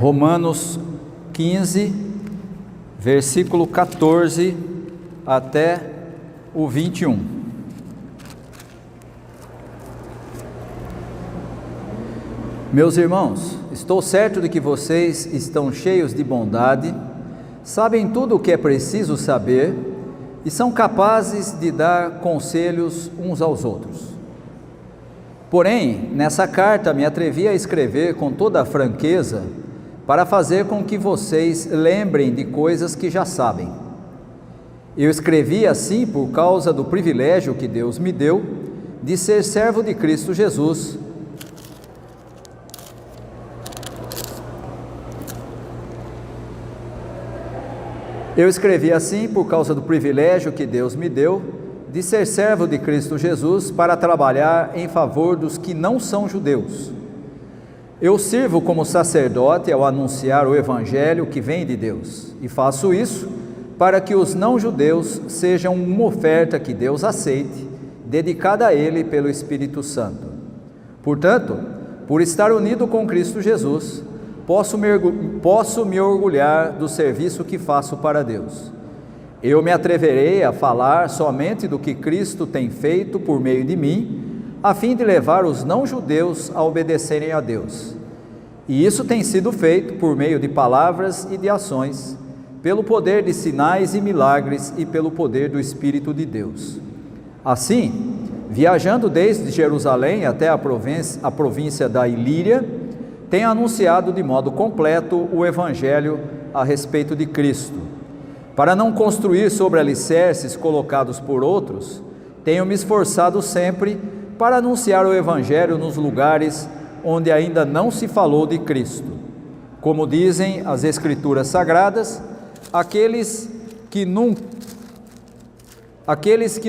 Romanos 15, versículo 14 até o 21. Meus irmãos, estou certo de que vocês estão cheios de bondade, sabem tudo o que é preciso saber e são capazes de dar conselhos uns aos outros. Porém, nessa carta me atrevi a escrever com toda a franqueza para fazer com que vocês lembrem de coisas que já sabem. Eu escrevi assim por causa do privilégio que Deus me deu de ser servo de Cristo Jesus. Eu escrevi assim por causa do privilégio que Deus me deu de ser servo de Cristo Jesus para trabalhar em favor dos que não são judeus. Eu sirvo como sacerdote ao anunciar o Evangelho que vem de Deus, e faço isso para que os não-judeus sejam uma oferta que Deus aceite, dedicada a Ele pelo Espírito Santo. Portanto, por estar unido com Cristo Jesus, posso me orgulhar do serviço que faço para Deus. Eu me atreverei a falar somente do que Cristo tem feito por meio de mim, a fim de levar os não-judeus a obedecerem a Deus. E isso tem sido feito por meio de palavras e de ações, pelo poder de sinais e milagres e pelo poder do Espírito de Deus. Assim, viajando desde Jerusalém até a província da Ilíria, tenho anunciado de modo completo o Evangelho a respeito de Cristo. Para não construir sobre alicerces colocados por outros, tenho me esforçado sempre para anunciar o Evangelho nos lugares onde ainda não se falou de Cristo. Como dizem as Escrituras Sagradas, aqueles que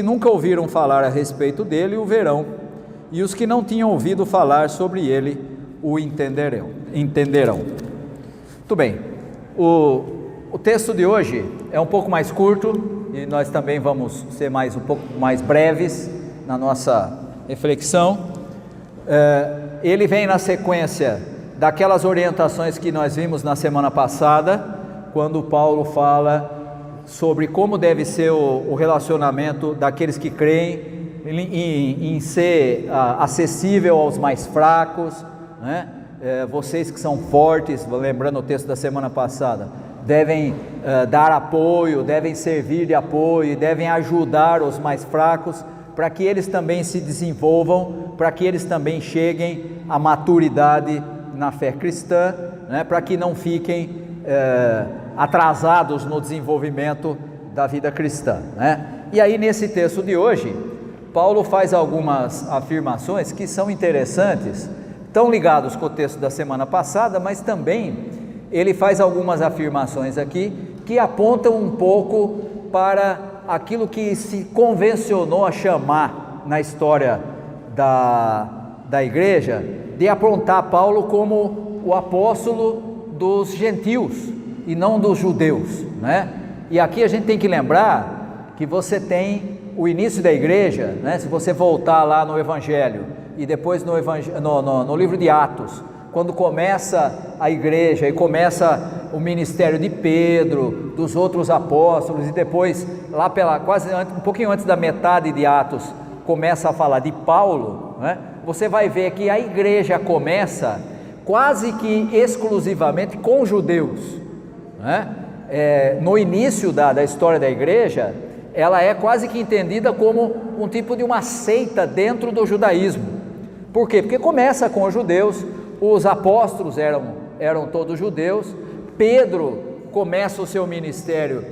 nunca ouviram falar a respeito dele o verão, e os que não tinham ouvido falar sobre ele o entenderão. Muito bem, o texto de hoje é um pouco mais curto, e nós também vamos ser um pouco mais breves na nossa reflexão. Ele vem na sequência daquelas orientações que nós vimos na semana passada, quando Paulo fala sobre como deve ser o relacionamento daqueles que creem em ser acessível aos mais fracos, né? Vocês que são fortes, lembrando o texto da semana passada, devem dar apoio, devem servir de apoio, devem ajudar os mais fracos, para que eles também se desenvolvam, para que eles também cheguem à maturidade na fé cristã, né? Para que não fiquem atrasados no desenvolvimento da vida cristã, né? E aí nesse texto de hoje, Paulo faz algumas afirmações que são interessantes, estão ligados com o texto da semana passada, mas também ele faz algumas afirmações aqui que apontam um pouco para aquilo que se convencionou a chamar na história da igreja, de apontar Paulo como o apóstolo dos gentios e não dos judeus, né? E aqui a gente tem que lembrar que você tem o início da igreja, né? Se você voltar lá no Evangelho e depois no livro de Atos, quando começa a igreja e começa o ministério de Pedro, dos outros apóstolos, e depois lá um pouquinho antes da metade de Atos, começa a falar de Paulo, né? Você vai ver que a igreja começa quase que exclusivamente com judeus, né? No início da história da igreja, ela é quase que entendida como um tipo de uma seita dentro do judaísmo. Por quê? Porque começa com os judeus, os apóstolos eram todos judeus, Pedro começa o seu ministério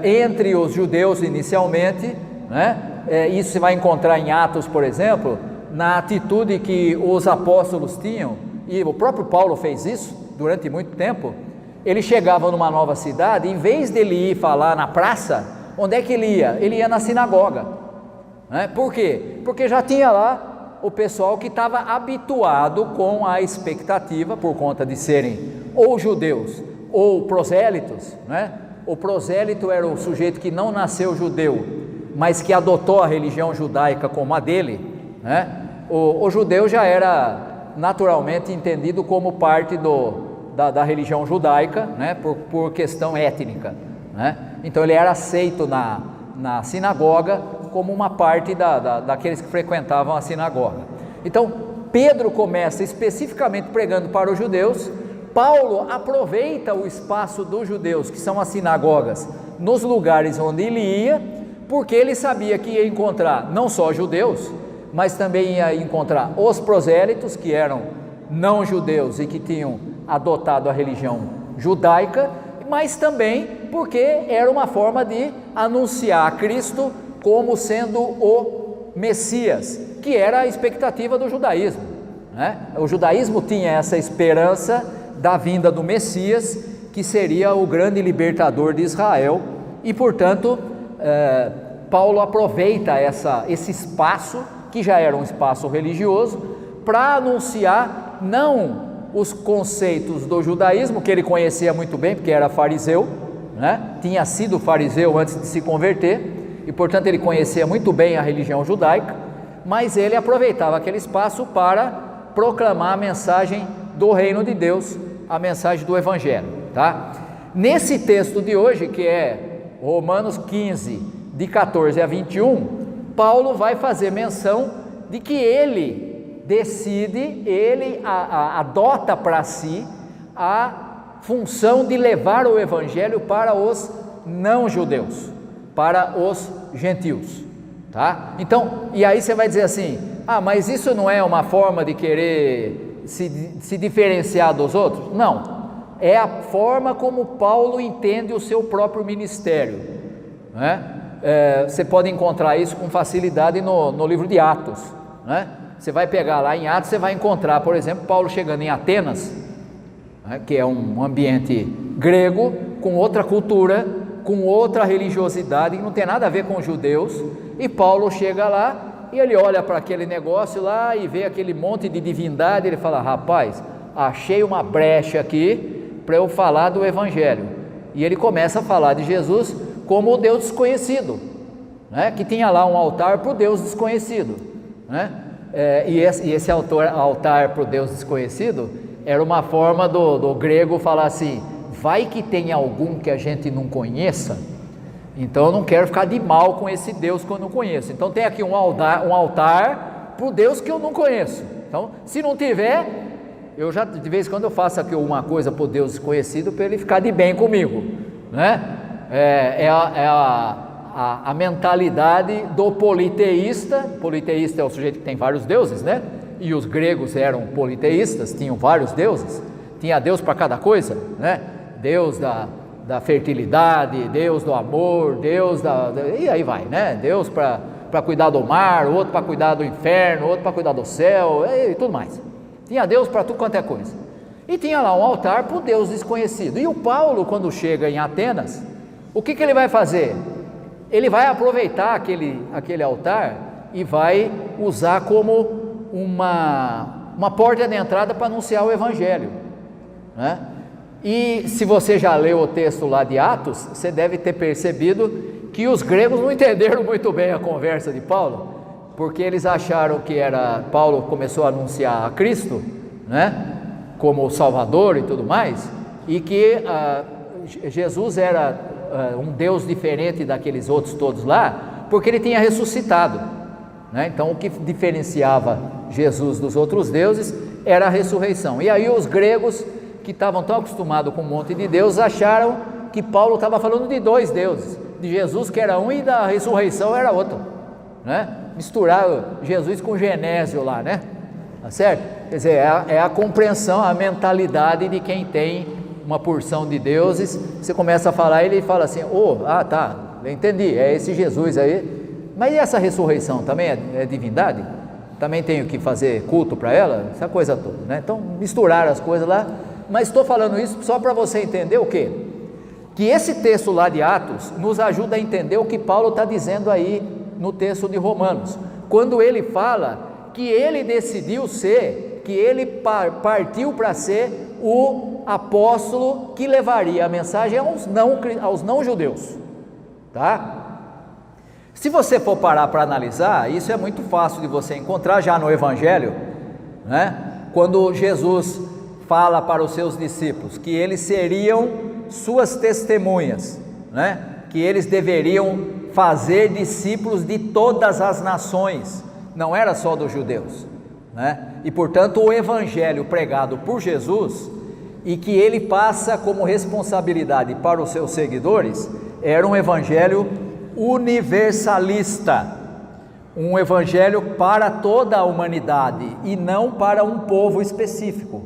entre os judeus inicialmente, né? Isso você vai encontrar em Atos, por exemplo, na atitude que os apóstolos tinham, e o próprio Paulo fez isso durante muito tempo. Ele chegava numa nova cidade, em vez dele ir falar na praça, onde é que ele ia? Ele ia na sinagoga, né? Por quê? Porque já tinha lá o pessoal que estava habituado com a expectativa, por conta de serem ou judeus ou prosélitos, né? O prosélito era o sujeito que não nasceu judeu, mas que adotou a religião judaica como a dele, né? O judeu já era naturalmente entendido como parte da religião judaica, né, por questão étnica, né? Então ele era aceito na sinagoga como uma parte daqueles que frequentavam a sinagoga. Então Pedro começa especificamente pregando para os judeus. Paulo aproveita o espaço dos judeus, que são as sinagogas, nos lugares onde ele ia, porque ele sabia que ia encontrar não só judeus, mas também ia encontrar os prosélitos, que eram não judeus e que tinham adotado a religião judaica, mas também porque era uma forma de anunciar a Cristo como sendo o Messias, que era a expectativa do judaísmo, né? O judaísmo tinha essa esperança da vinda do Messias, que seria o grande libertador de Israel, e portanto Paulo aproveita esse espaço, que já era um espaço religioso, para anunciar não os conceitos do judaísmo, que ele conhecia muito bem, porque era fariseu, né? Tinha sido fariseu antes de se converter, e portanto ele conhecia muito bem a religião judaica, mas ele aproveitava aquele espaço para proclamar a mensagem do reino de Deus, a mensagem do Evangelho, tá? Nesse texto de hoje, que é Romanos 15, de 14 a 21, Paulo vai fazer menção de que ele decide, ele adota para si a função de levar o Evangelho para os não-judeus, para os gentios, tá? Então, e aí você vai dizer assim, mas isso não é uma forma de querer se diferenciar dos outros? Não, é a forma como Paulo entende o seu próprio ministério, né? Você pode encontrar isso com facilidade no livro de Atos, né? Você vai pegar lá em Atos, você vai encontrar, por exemplo, Paulo chegando em Atenas, né, que é um ambiente grego, com outra cultura, com outra religiosidade, que não tem nada a ver com os judeus, e Paulo chega lá, e ele olha para aquele negócio lá, e vê aquele monte de divindade, ele fala, rapaz, achei uma brecha aqui, para eu falar do Evangelho, e ele começa a falar de Jesus como o Deus desconhecido, né, que tinha lá um altar para o Deus desconhecido, né? E esse altar para o Deus desconhecido era uma forma do grego falar assim, vai que tem algum que a gente não conheça, então eu não quero ficar de mal com esse Deus que eu não conheço, então tem aqui um altar para o Deus que eu não conheço, então se não tiver, eu já de vez em quando eu faço aqui uma coisa para o Deus desconhecido, para ele ficar de bem comigo, né? A mentalidade do politeísta. Politeísta é o sujeito que tem vários deuses, né? E os gregos eram politeístas, tinham vários deuses, tinha Deus para cada coisa, né? Deus da fertilidade, Deus do amor, Deus e aí vai, né? Deus para cuidar do mar, outro para cuidar do inferno, outro para cuidar do céu e tudo mais. Tinha Deus para tudo quanto é coisa. E tinha lá um altar para o Deus desconhecido. E o Paulo, quando chega em Atenas, o que ele vai fazer? Ele vai aproveitar aquele altar e vai usar como uma porta de entrada para anunciar o Evangelho, né? E se você já leu o texto lá de Atos, você deve ter percebido que os gregos não entenderam muito bem a conversa de Paulo, porque eles acharam que Paulo começou a anunciar a Cristo, né, como o Salvador e tudo mais, e que Jesus era um Deus diferente daqueles outros todos lá, porque ele tinha ressuscitado, né? Então o que diferenciava Jesus dos outros deuses era a ressurreição. E aí os gregos, que estavam tão acostumados com um monte de Deus, acharam que Paulo estava falando de dois deuses, de Jesus que era um e da ressurreição era outro, né? Misturaram Jesus com Genésio lá, né? Tá certo? Quer dizer, é a compreensão, a mentalidade de quem tem uma porção de deuses. Você começa a falar, ele fala assim, tá, eu entendi, é esse Jesus aí, mas e essa ressurreição também é divindade? Também tenho que fazer culto para ela? Essa coisa toda, né? Então misturaram as coisas lá, mas estou falando isso só para você entender o quê? Que esse texto lá de Atos nos ajuda a entender o que Paulo está dizendo aí no texto de Romanos, quando ele fala que ele decidiu ser, que ele partiu para ser o apóstolo que levaria a mensagem aos não-judeus, tá? Se você for parar para analisar, isso é muito fácil de você encontrar já no Evangelho, né? Quando Jesus fala para os seus discípulos que eles seriam suas testemunhas, né? Que eles deveriam fazer discípulos de todas as nações, não era só dos judeus, né? E portanto o evangelho pregado por Jesus e que ele passa como responsabilidade para os seus seguidores era um evangelho universalista, um evangelho para toda a humanidade e não para um povo específico.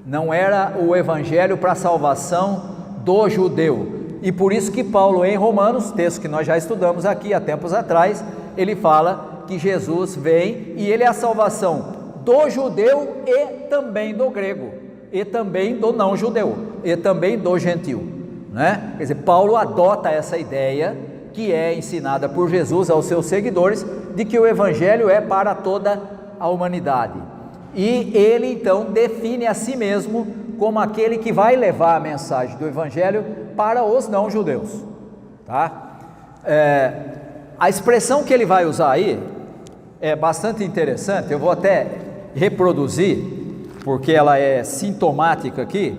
Não era o evangelho para a salvação do judeu. E por isso que Paulo em Romanos, texto que nós já estudamos aqui há tempos atrás, ele fala que Jesus vem e ele é a salvação do judeu e também do grego, e também do não judeu, e também do gentil, né? Quer dizer, Paulo adota essa ideia que é ensinada por Jesus aos seus seguidores, de que o evangelho é para toda a humanidade. E ele então define a si mesmo como aquele que vai levar a mensagem do evangelho para os não judeus, tá? A expressão que ele vai usar aí é bastante interessante, eu vou até reproduzir, porque ela é sintomática aqui.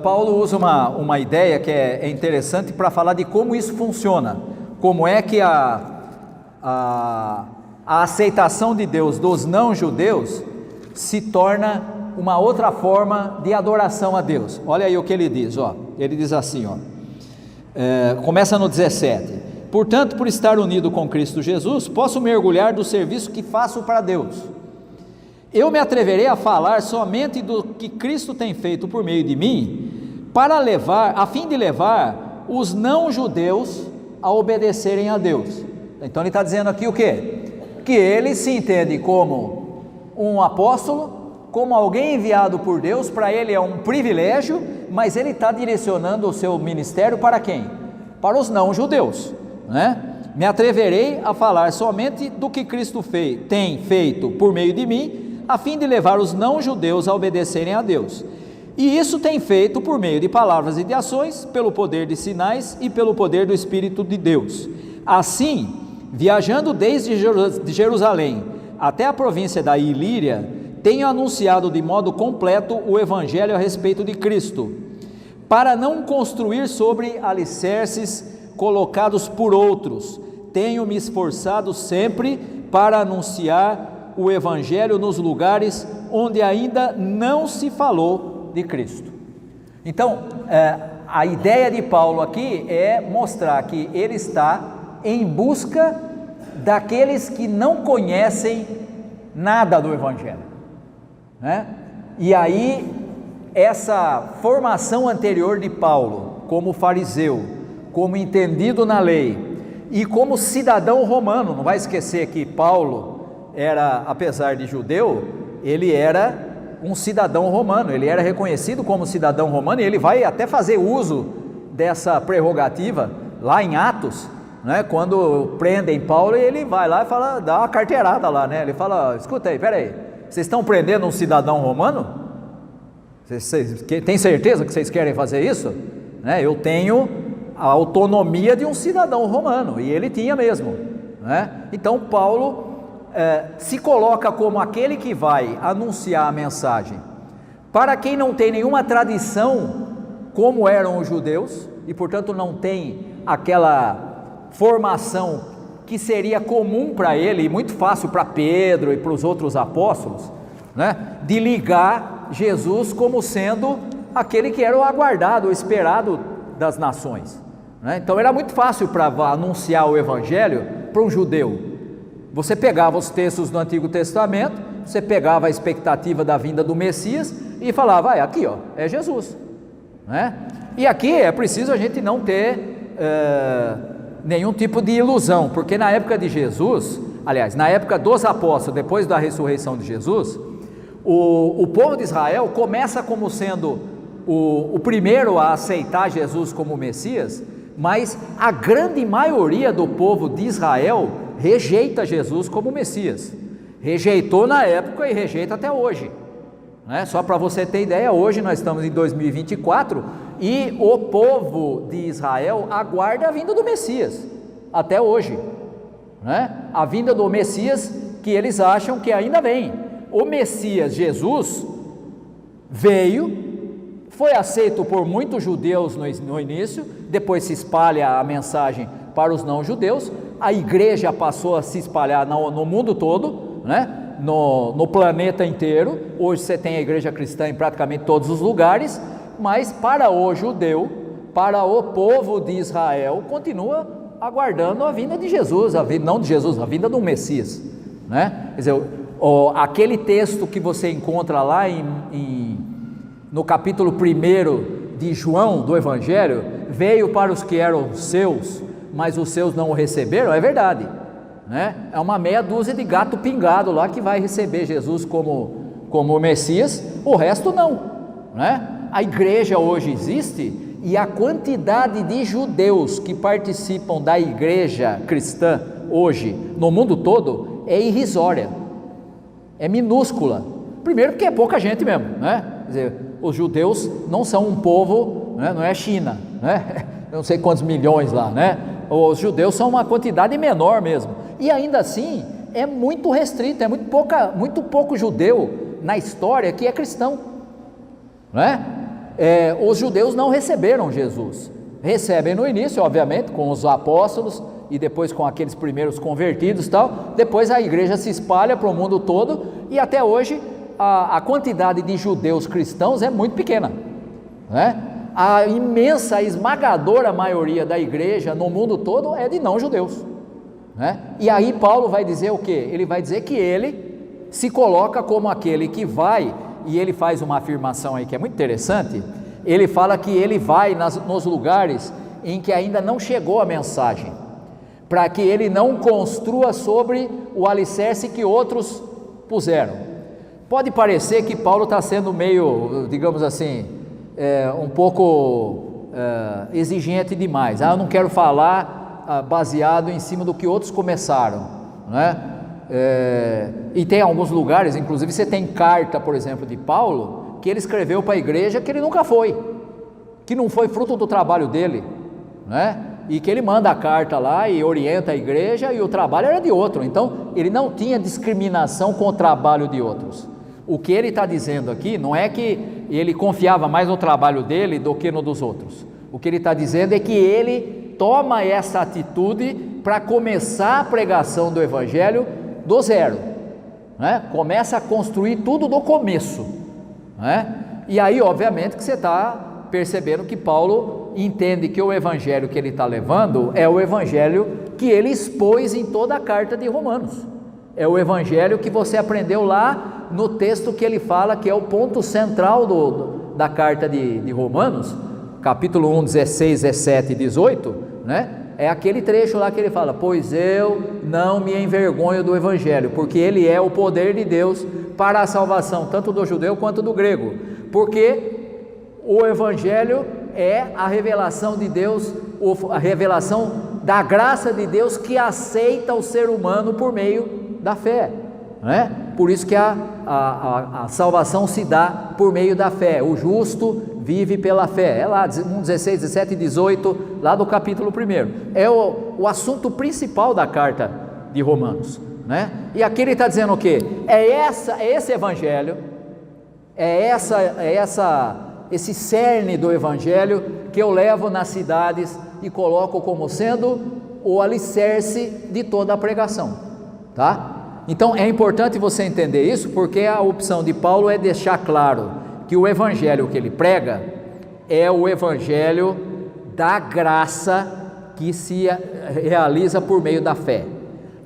Paulo usa uma ideia que é interessante para falar de como isso funciona, como é que a aceitação de Deus dos não judeus se torna uma outra forma de adoração a Deus. Olha aí o que ele diz, ó. Ele diz assim, ó, começa no 17: portanto, por estar unido com Cristo Jesus, posso mergulhar do serviço que faço para Deus. Eu me atreverei a falar somente do que Cristo tem feito por meio de mim, a fim de levar os não judeus a obedecerem a Deus. Então ele está dizendo aqui o quê? Que ele se entende como um apóstolo, como alguém enviado por Deus. Para ele é um privilégio, mas ele está direcionando o seu ministério para quem? Para os não judeus, né? Me atreverei a falar somente do que Cristo tem feito por meio de mim, a fim de levar os não judeus a obedecerem a Deus. E isso tem feito por meio de palavras e de ações, pelo poder de sinais e pelo poder do Espírito de Deus. Assim, viajando desde Jerusalém até a província da Ilíria, tenho anunciado de modo completo o evangelho a respeito de Cristo, para não construir sobre alicerces colocados por outros. Tenho me esforçado sempre para anunciar o evangelho nos lugares onde ainda não se falou de Cristo. Então, a ideia de Paulo aqui é mostrar que ele está em busca daqueles que não conhecem nada do evangelho, né? E aí essa formação anterior de Paulo como fariseu, como entendido na lei e como cidadão romano, não vai esquecer que Paulo era, apesar de judeu, ele era um cidadão romano, ele era reconhecido como cidadão romano, e ele vai até fazer uso dessa prerrogativa lá em Atos, né? Quando prendem Paulo, ele vai lá e fala, dá uma carteirada lá, né? Ele fala, escuta aí, peraí, vocês estão prendendo um cidadão romano? Vocês têm certeza que vocês querem fazer isso? Né? Eu tenho a autonomia de um cidadão romano, e ele tinha mesmo, né? Então Paulo se coloca como aquele que vai anunciar a mensagem para quem não tem nenhuma tradição como eram os judeus, e portanto não tem aquela formação que seria comum para ele, e muito fácil para Pedro e para os outros apóstolos, né? De ligar Jesus como sendo aquele que era o aguardado, o esperado das nações, né? Então era muito fácil para anunciar o evangelho para um judeu. Você pegava os textos do Antigo Testamento, você pegava a expectativa da vinda do Messias e falava, aqui ó, é Jesus, né? E aqui é preciso a gente não ter nenhum tipo de ilusão, porque na época de Jesus, aliás, na época dos apóstolos, depois da ressurreição de Jesus, o povo de Israel começa como sendo o primeiro a aceitar Jesus como Messias, mas a grande maioria do povo de Israel rejeita Jesus como Messias, rejeitou na época e rejeita até hoje, né? Só para você ter ideia, hoje nós estamos em 2024 e o povo de Israel aguarda a vinda do Messias, até hoje, né? A vinda do Messias que eles acham que ainda vem. O Messias Jesus veio, foi aceito por muitos judeus no início, depois se espalha a mensagem para os não-judeus, a igreja passou a se espalhar no mundo todo, né? No planeta inteiro. Hoje você tem a igreja cristã em praticamente todos os lugares, mas para o judeu, para o povo de Israel, continua aguardando a vinda de Jesus, não de Jesus, a vinda do Messias, né? Quer dizer, aquele texto que você encontra lá no capítulo 1 de João, do Evangelho, veio para os que eram seus, mas os seus não o receberam, é verdade, né? É uma meia dúzia de gato pingado lá que vai receber Jesus como Messias, o resto não, né? A igreja hoje existe, e a quantidade de judeus que participam da igreja cristã hoje, no mundo todo, é irrisória, é minúscula. Primeiro porque é pouca gente mesmo, né? Quer dizer, os judeus não são um povo, né? Não é China, né? Eu não sei quantos milhões lá, né? Os judeus são uma quantidade menor mesmo, e ainda assim é muito restrito, é muito pouco judeu na história que é cristão, né? Os judeus não receberam Jesus, recebem no início, obviamente, com os apóstolos e depois com aqueles primeiros convertidos e tal. Depois a igreja se espalha para o mundo todo, e até hoje a quantidade de judeus cristãos é muito pequena, né? A imensa, esmagadora maioria da igreja no mundo todo é de não judeus, né? E aí Paulo vai dizer o quê? Ele vai dizer que ele se coloca como aquele que vai, e ele faz uma afirmação aí que é muito interessante. Ele fala que ele vai nos lugares em que ainda não chegou a mensagem, para que ele não construa sobre o alicerce que outros puseram. Pode parecer que Paulo está sendo meio, digamos assim, um pouco exigente demais. Eu não quero falar baseado em cima do que outros começaram, né? E tem alguns lugares, inclusive você tem carta, por exemplo, de Paulo, que ele escreveu para a igreja que ele nunca foi, que não foi fruto do trabalho dele, né? E que ele manda a carta lá e orienta a igreja, e o trabalho era de outro. Então ele não tinha discriminação com o trabalho de outros. O que ele está dizendo aqui não é que ele confiava mais no trabalho dele do que no dos outros. O que ele está dizendo é que ele toma essa atitude para começar a pregação do Evangelho do zero, né? Começa a construir tudo do começo, né? E aí obviamente que você está percebendo que Paulo entende que o Evangelho que ele está levando é o Evangelho que ele expôs em toda a carta de Romanos. É o Evangelho que você aprendeu lá no texto que ele fala que é o ponto central da carta de Romanos, capítulo 1, 16, 17 e 18, né? É aquele trecho lá que ele fala: pois eu não me envergonho do Evangelho, porque ele é o poder de Deus para a salvação, tanto do judeu quanto do grego, porque o Evangelho é a revelação de Deus, a revelação da graça de Deus que aceita o ser humano por meio da fé, né? Por isso que a salvação se dá por meio da fé. O justo vive pela fé. É lá 1, 16, 17 e 18, lá do capítulo 1. É o assunto principal da carta de Romanos, né? E aqui ele está dizendo o quê? É esse Evangelho, esse cerne do Evangelho que eu levo nas cidades e coloco como sendo o alicerce de toda a pregação, tá? Então é importante você entender isso, porque a opção de Paulo é deixar claro que o Evangelho que ele prega é o Evangelho da graça que se realiza por meio da fé.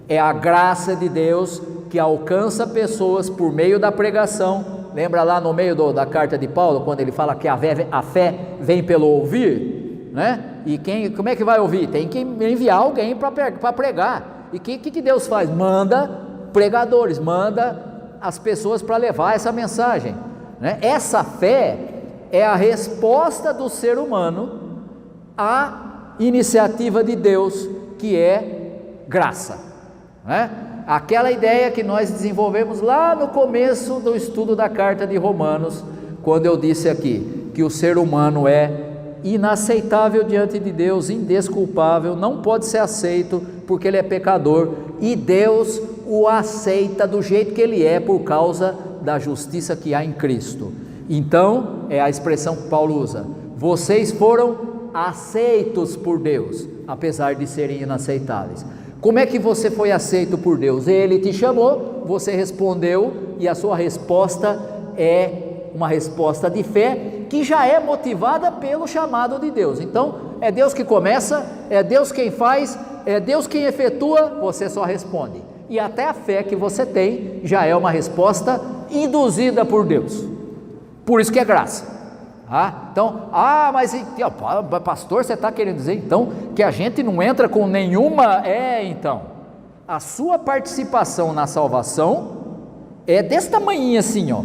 É a graça de Deus que alcança pessoas por meio da pregação. Lembra lá no meio da carta de Paulo, quando ele fala que a fé vem pelo ouvir, né? E como é que vai ouvir? Tem que enviar alguém para pregar. E o que Deus faz? Manda pregadores, manda as pessoas para levar essa mensagem, né? Essa fé é a resposta do ser humano à iniciativa de Deus, que é graça, né? Aquela ideia que nós desenvolvemos lá no começo do estudo da carta de Romanos, quando eu disse aqui que o ser humano é inaceitável diante de Deus, indesculpável, não pode ser aceito porque ele é pecador, e Deus o aceita do jeito que ele é por causa da justiça que há em Cristo. Então, é a expressão que Paulo usa: vocês foram aceitos por Deus, apesar de serem inaceitáveis. Como é que você foi aceito por Deus? Ele te chamou, você respondeu, e a sua resposta é uma resposta de fé, que já é motivada pelo chamado de Deus. Então, é Deus que começa, é Deus quem faz, é Deus quem efetua, você só responde. E até a fé que você tem já é uma resposta induzida por Deus. Por isso que é graça. Então, mas pastor, você está querendo dizer então que a gente não entra com nenhuma? Então, a sua participação na salvação é desse tamanhinho assim, ó.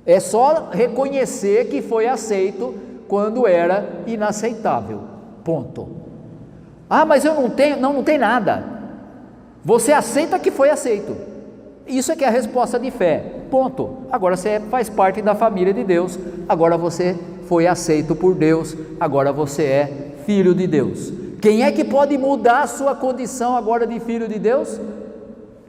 É só reconhecer que foi aceito quando era inaceitável, ponto. Mas eu não tenho, não tem nada. Você aceita que foi aceito. Isso é que é a resposta de fé, ponto. Agora você faz parte da família de Deus, agora você foi aceito por Deus, agora você é filho de Deus. Quem é que pode mudar a sua condição agora de filho de Deus?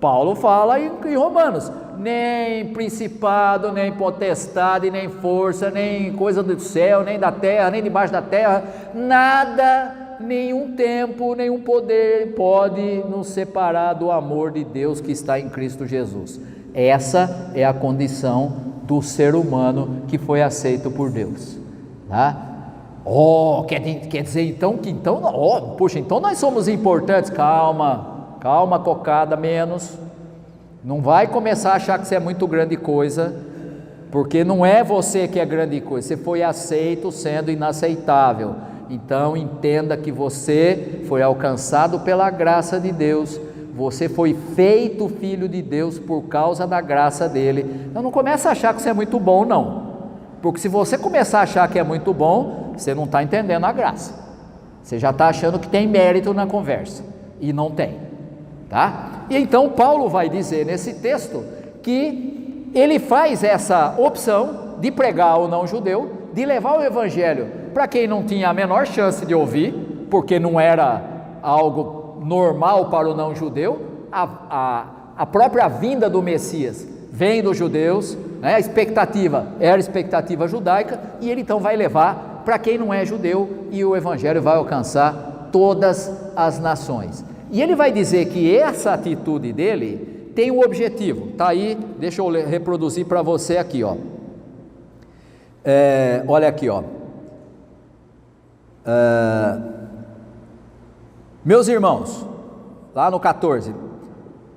Paulo fala em Romanos: nem principado, nem potestade, nem força, nem coisa do céu, nem da terra, nem debaixo da terra, nada, nenhum tempo, nenhum poder pode nos separar do amor de Deus que está em Cristo Jesus. Essa é a condição do ser humano que foi aceito por Deus, tá? Quer dizer então que então nós somos importantes. Calma, cocada, menos. Não vai começar a achar que você é muito grande coisa, porque não é você que é grande coisa, você foi aceito sendo inaceitável. Então entenda que você foi alcançado pela graça de Deus, você foi feito filho de Deus por causa da graça dele. Então não começa a achar que você é muito bom, não, porque se você começar a achar que é muito bom, você não está entendendo a graça, você já está achando que tem mérito na conversa, e não tem, tá? E então Paulo vai dizer nesse texto que ele faz essa opção de pregar ao não judeu, de levar o evangelho para quem não tinha a menor chance de ouvir, porque não era algo normal para o não judeu. A própria vinda do Messias vem dos judeus, né? A expectativa era a expectativa judaica, e ele então vai levar para quem não é judeu, e o evangelho vai alcançar todas as nações. E ele vai dizer que essa atitude dele tem um objetivo, está aí, deixa eu reproduzir para você aqui, ó. Olha aqui, ó. Meus irmãos, lá no 14,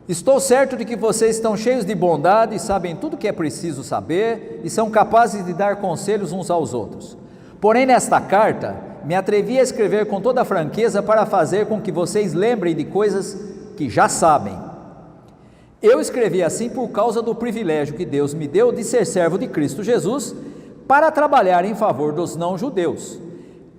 estou certo de que vocês estão cheios de bondade, sabem tudo o que é preciso saber e são capazes de dar conselhos uns aos outros. Porém, nesta carta, me atrevi a escrever com toda franqueza para fazer com que vocês lembrem de coisas que já sabem. Eu escrevi assim por causa do privilégio que Deus me deu de ser servo de Cristo Jesus, para trabalhar em favor dos não-judeus.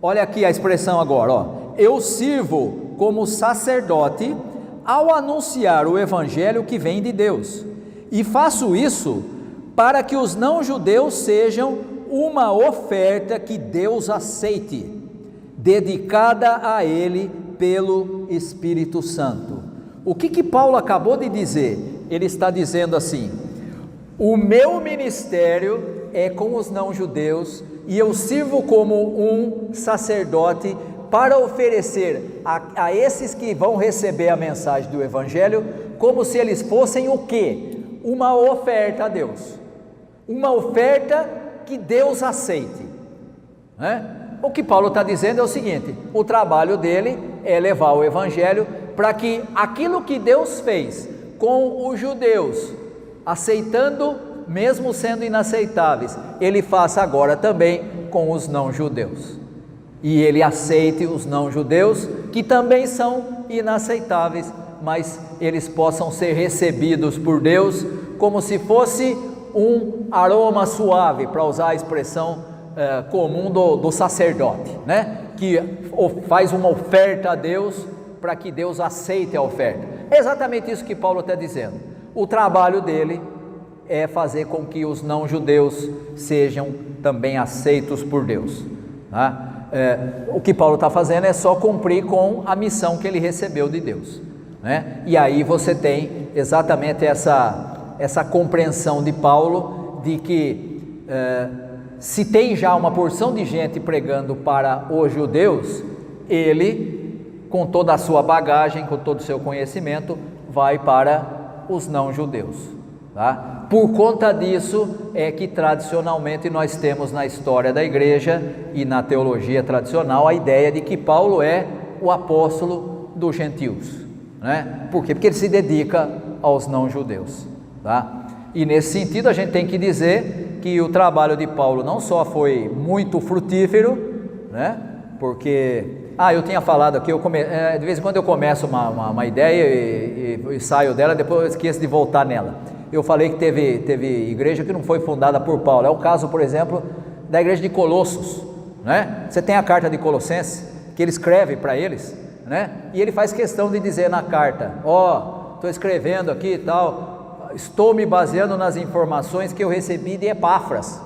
Olha aqui a expressão agora, ó. Eu sirvo como sacerdote ao anunciar o evangelho que vem de Deus, e faço isso para que os não-judeus sejam uma oferta que Deus aceite, dedicada a Ele pelo Espírito Santo. O que Paulo acabou de dizer? Ele está dizendo assim: o meu ministério é com os não-judeus, e eu sirvo como um sacerdote para oferecer a esses que vão receber a mensagem do evangelho, como se eles fossem o quê? Uma oferta a Deus, uma oferta que Deus aceite, né? O que Paulo está dizendo é o seguinte: o trabalho dele é levar o evangelho para que aquilo que Deus fez com os judeus, aceitando mesmo sendo inaceitáveis, ele faça agora também com os não-judeus, e ele aceite os não-judeus que também são inaceitáveis, mas eles possam ser recebidos por Deus como se fosse um aroma suave, para usar a expressão comum do sacerdote, né? Que faz uma oferta a Deus para que Deus aceite a oferta. É exatamente isso que Paulo está dizendo. O trabalho dele é fazer com que os não-judeus sejam também aceitos por Deus, tá? O que Paulo está fazendo é só cumprir com a missão que ele recebeu de Deus, né? E aí você tem exatamente essa compreensão de Paulo, de que se tem já uma porção de gente pregando para os judeus, ele, com toda a sua bagagem, com todo o seu conhecimento, vai para os não-judeus, tá? Por conta disso é que tradicionalmente nós temos na história da igreja e na teologia tradicional a ideia de que Paulo é o apóstolo dos gentios, né? Por quê? Porque ele se dedica aos não-judeus, tá? E nesse sentido a gente tem que dizer que o trabalho de Paulo não só foi muito frutífero, né? Porque, eu tinha falado aqui, de vez em quando eu começo uma ideia e saio dela, depois eu esqueço de voltar nela. Eu falei que teve igreja que não foi fundada por Paulo. É o caso, por exemplo, da igreja de Colossos, né? Você tem a carta de Colossenses, que ele escreve para eles, né? E ele faz questão de dizer na carta: estou escrevendo aqui e tal, estou me baseando nas informações que eu recebi de Epáfras.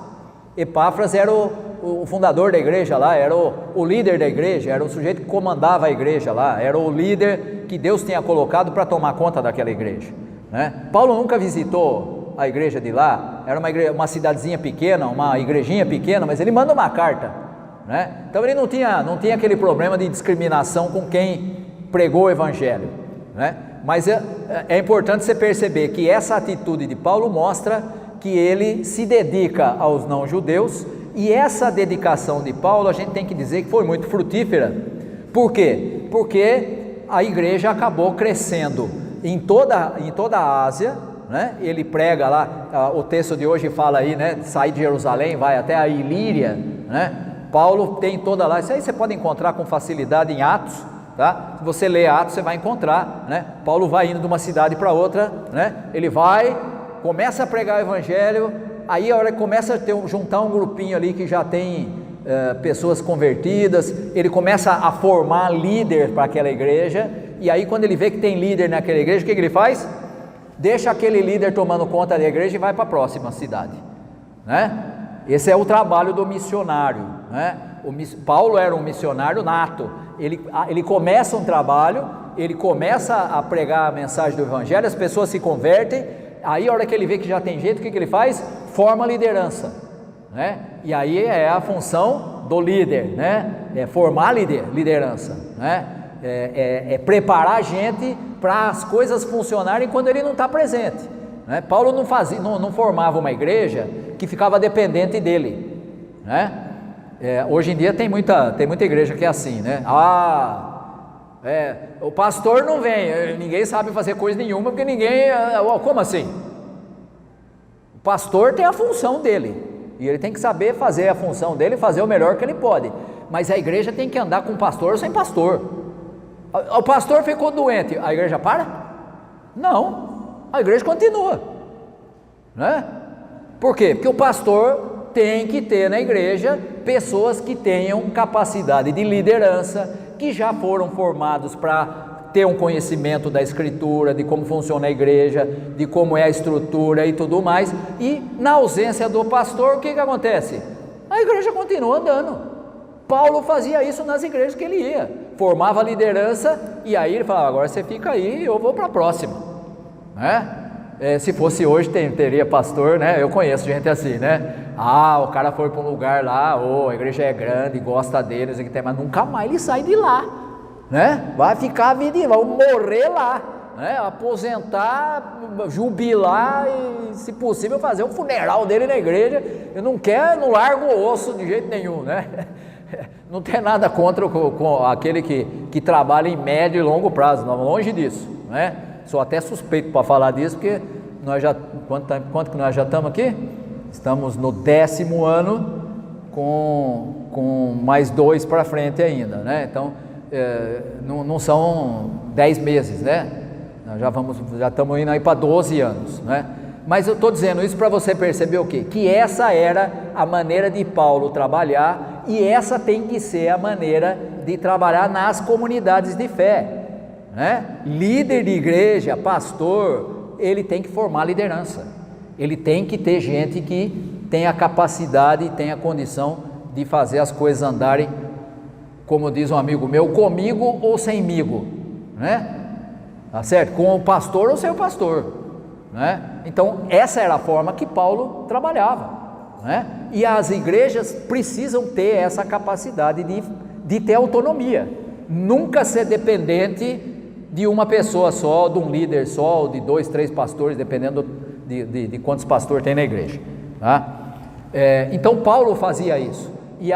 Epáfras era o fundador da igreja lá, era o líder da igreja, era o sujeito que comandava a igreja lá, era o líder que Deus tinha colocado para tomar conta daquela igreja, né? Paulo nunca visitou a igreja de lá, era uma cidadezinha pequena, uma igrejinha pequena, mas ele manda uma carta, né? Então ele não tinha aquele problema de discriminação com quem pregou o evangelho, né? Mas é importante você perceber que essa atitude de Paulo mostra que ele se dedica aos não-judeus, e essa dedicação de Paulo a gente tem que dizer que foi muito frutífera. Por quê? Porque a igreja acabou crescendo em toda a Ásia, né? Ele prega lá, o texto de hoje fala aí, né? Sai de Jerusalém, vai até a Ilíria, né? Paulo tem toda lá, isso aí você pode encontrar com facilidade em Atos, tá? Se você ler Atos, você vai encontrar, né? Paulo vai indo de uma cidade para outra, né? Ele começa a pregar o evangelho, aí a hora que começa a juntar um grupinho ali que já tem pessoas convertidas, ele começa a formar líder para aquela igreja, e aí quando ele vê que tem líder naquela igreja, o que ele faz? Deixa aquele líder tomando conta da igreja e vai para a próxima cidade, né? Esse é o trabalho do missionário, né? Paulo era um missionário nato, ele começa um trabalho, ele começa a pregar a mensagem do evangelho, as pessoas se convertem, aí a hora que ele vê que já tem jeito, o que ele faz? Forma liderança, né? E aí é a função do líder, né? É formar liderança, né? É preparar a gente para as coisas funcionarem quando ele não está presente, né? Paulo não formava uma igreja que ficava dependente dele, né? Hoje em dia tem muita igreja que é assim, né? O pastor não vem, ninguém sabe fazer coisa nenhuma, porque como assim? O pastor tem a função dele, e ele tem que saber fazer a função dele, fazer o melhor que ele pode, mas a igreja tem que andar com pastor ou sem pastor. O pastor ficou doente, a igreja para? Não, a igreja continua, né? Por quê? Porque o pastor tem que ter na igreja pessoas que tenham capacidade de liderança, que já foram formados para ter um conhecimento da escritura, de como funciona a igreja, de como é a estrutura e tudo mais, e na ausência do pastor, o que acontece? A igreja continua andando. Paulo fazia isso nas igrejas que ele ia, formava liderança, e aí ele falava: agora você fica aí, eu vou para a próxima, né? Se fosse hoje teria pastor, né? Eu conheço gente assim, né? O cara foi para um lugar lá, a igreja é grande, gosta deles, mas nunca mais ele sai de lá, né? Vai ficar a vida, vai morrer lá, né? Aposentar, jubilar e, se possível, fazer um funeral dele na igreja. Eu não largo o osso de jeito nenhum, né? Não tem nada contra com aquele que trabalha em médio e longo prazo, não, longe disso, né? Sou até suspeito para falar disso, porque nós já, quanto que nós já estamos aqui? Estamos no 10º ano, com mais 2 para frente ainda, né? Então, não são 10 meses, né? Nós já estamos indo aí para 12 anos, né? Mas eu estou dizendo isso para você perceber o quê? Que essa era a maneira de Paulo trabalhar, e essa tem que ser a maneira de trabalhar nas comunidades de fé, né? Líder de igreja, pastor, ele tem que formar liderança, ele tem que ter gente que tenha capacidade e tenha condição de fazer as coisas andarem, como diz um amigo meu, comigo ou semigo, né? Tá certo? Com o pastor ou sem o pastor, né? Então essa era a forma que Paulo trabalhava, né? E as igrejas precisam ter essa capacidade de ter autonomia, nunca ser dependente de uma pessoa só, de um líder só, ou de 2, 3 pastores, dependendo de quantos pastores tem na igreja, tá? Então Paulo fazia isso, e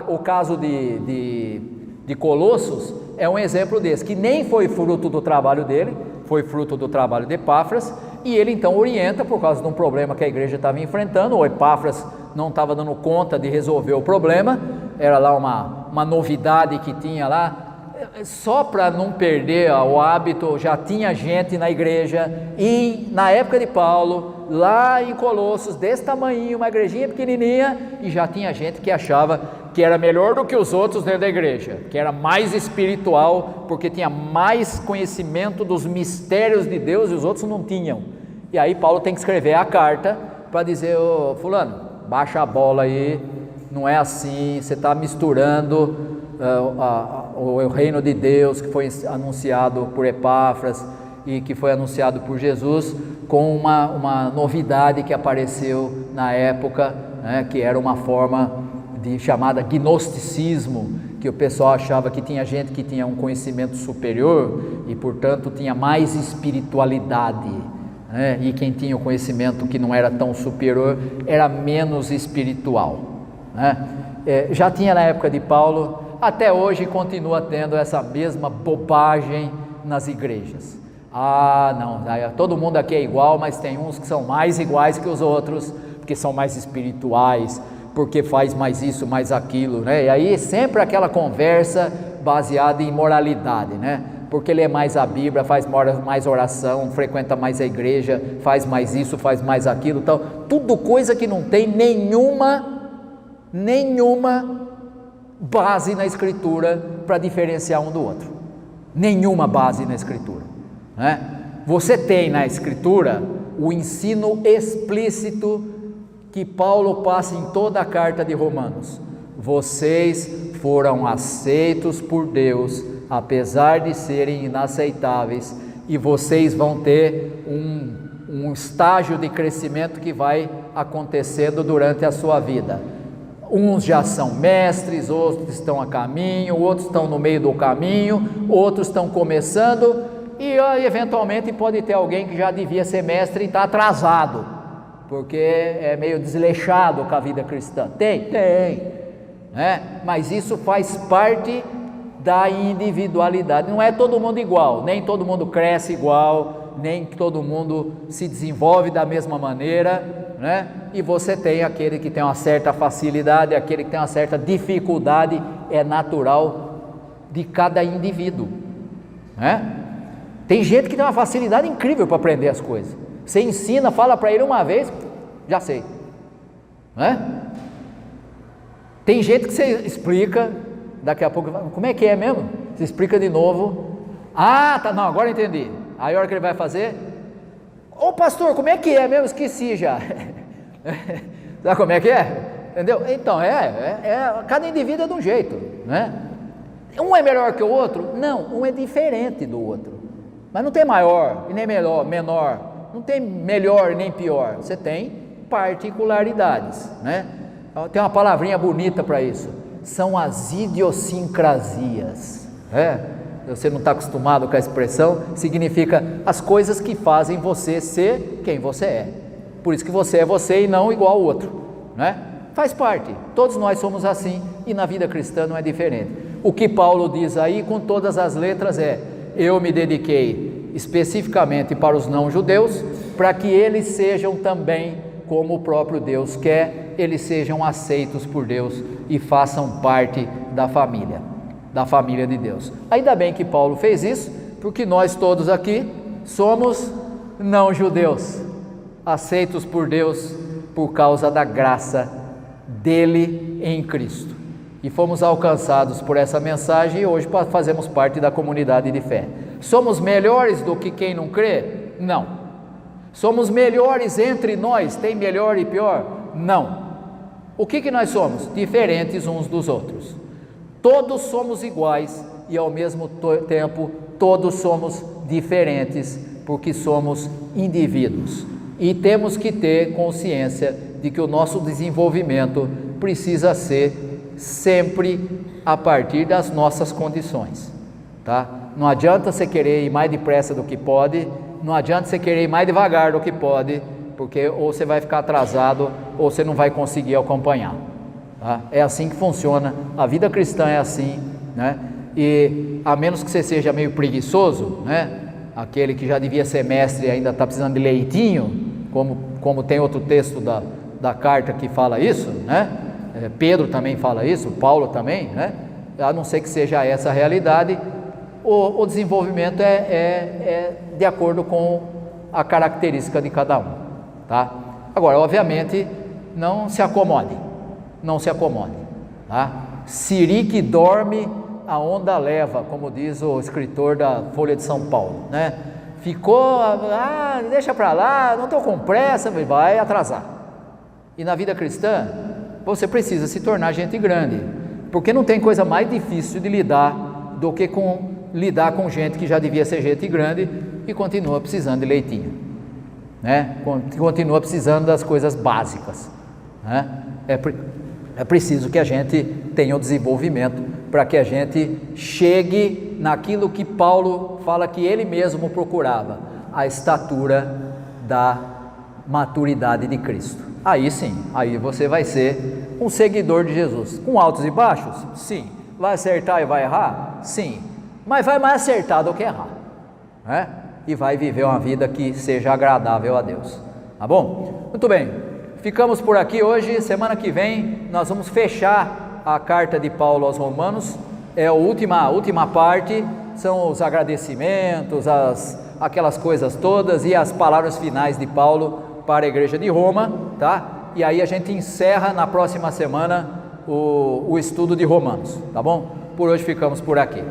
o caso de Colossos é um exemplo desse, que nem foi fruto do trabalho dele, foi fruto do trabalho de Epáfras, e ele então orienta por causa de um problema que a igreja estava enfrentando. O Epáfras não estava dando conta de resolver o problema, era lá uma novidade que tinha lá, só para não perder o hábito, já tinha gente na igreja, e na época de Paulo, lá em Colossos, desse tamanho, uma igrejinha pequenininha, e já tinha gente que achava que era melhor do que os outros dentro da igreja, que era mais espiritual, porque tinha mais conhecimento dos mistérios de Deus e os outros não tinham. E aí Paulo tem que escrever a carta para dizer: ô fulano, baixa a bola aí, não é assim, você está misturando o reino de Deus que foi anunciado por Epáfras e que foi anunciado por Jesus com uma novidade que apareceu na época, né, que era uma forma chamada gnosticismo, que o pessoal achava que tinha gente que tinha um conhecimento superior e portanto tinha mais espiritualidade, né, e quem tinha o conhecimento que não era tão superior era menos espiritual, né? Já tinha na época de Paulo, até hoje continua tendo essa mesma bobagem nas igrejas. Não, todo mundo aqui é igual, mas tem uns que são mais iguais que os outros, porque são mais espirituais, porque faz mais isso, mais aquilo, né? E aí sempre aquela conversa baseada em moralidade, né? Porque lê mais a Bíblia, faz mais oração, frequenta mais a igreja, faz mais isso, faz mais aquilo, então, tudo coisa que não tem nenhuma base na Escritura para diferenciar um do outro, nenhuma base na Escritura, né? Você tem na Escritura o ensino explícito que Paulo passa em toda a carta de Romanos: vocês foram aceitos por Deus, apesar de serem inaceitáveis, e vocês vão ter um estágio de crescimento que vai acontecendo durante a sua vida. Uns já são mestres, outros estão a caminho, outros estão no meio do caminho, outros estão começando, e eventualmente pode ter alguém que já devia ser mestre e está atrasado, porque é meio desleixado com a vida cristã. Tem, né? Mas isso faz parte da individualidade. Não é todo mundo igual, nem todo mundo cresce igual, nem todo mundo se desenvolve da mesma maneira, né? E você tem aquele que tem uma certa facilidade, aquele que tem uma certa dificuldade, é natural de cada indivíduo, né? Tem gente que tem uma facilidade incrível para aprender as coisas. Você ensina, fala para ele uma vez, já sei, né? Tem gente que você explica, daqui a pouco, como é que é mesmo? Você explica de novo, não, agora entendi. Aí a hora que ele vai fazer, ô pastor, como é que é mesmo? Esqueci já. Sabe como é que é? Entendeu? Então, cada indivíduo é de um jeito, né? Um é melhor que o outro? Não, um é diferente do outro. Mas não tem maior e nem menor, não tem melhor nem pior, você tem particularidades, né? Tem uma palavrinha bonita para isso, são as idiosincrasias, você não está acostumado com a expressão, significa as coisas que fazem você ser quem você é, por isso que você é você e não igual ao outro, né? Faz parte, todos nós somos assim, e na vida cristã não é diferente. O que Paulo diz aí com todas as letras eu me dediquei especificamente para os não-judeus, para que eles sejam também, como o próprio Deus quer, eles sejam aceitos por Deus e façam parte da família de Deus. Ainda bem que Paulo fez isso, porque nós todos aqui somos não-judeus, aceitos por Deus por causa da graça dele em Cristo. E fomos alcançados por essa mensagem e hoje fazemos parte da comunidade de fé. Somos melhores do que quem não crê? Não. Somos melhores entre nós? Tem melhor e pior? Não. O que nós somos? Diferentes uns dos outros. Todos somos iguais e ao mesmo tempo todos somos diferentes, porque somos indivíduos. E temos que ter consciência de que o nosso desenvolvimento precisa ser sempre a partir das nossas condições, tá? Não adianta você querer ir mais depressa do que pode, não adianta você querer ir mais devagar do que pode, porque ou você vai ficar atrasado ou você não vai conseguir acompanhar, tá? É assim que funciona, a vida cristã é assim, né? E a menos que você seja meio preguiçoso, né? Aquele que já devia ser mestre e ainda está precisando de leitinho, como tem outro texto da carta que fala isso, né? Pedro também fala isso, Paulo também, né? A não ser que seja essa a realidade, o desenvolvimento é de acordo com a característica de cada um, tá? Agora, obviamente, não se acomode, tá? Siri que dorme, a onda leva, como diz o escritor da Folha de São Paulo, né? Ficou, deixa para lá, não estou com pressa, vai atrasar. E na vida cristã, você precisa se tornar gente grande, porque não tem coisa mais difícil de lidar do que lidar com gente que já devia ser gente grande e continua precisando de leitinho, né? Continua precisando das coisas básicas, né? É preciso que a gente tenha o desenvolvimento para que a gente chegue naquilo que Paulo fala que ele mesmo procurava, a estatura da maturidade de Cristo. Aí sim, aí você vai ser um seguidor de Jesus, com altos e baixos? Sim. Vai acertar e vai errar? Sim. Mas vai mais acertar do que errar, né? E vai viver uma vida que seja agradável a Deus, tá bom? Muito bem, ficamos por aqui hoje. Semana que vem nós vamos fechar a carta de Paulo aos Romanos, é a última parte, são os agradecimentos, aquelas coisas todas e as palavras finais de Paulo para a igreja de Roma, tá? E aí a gente encerra na próxima semana o estudo de Romanos, tá bom? Por hoje ficamos por aqui.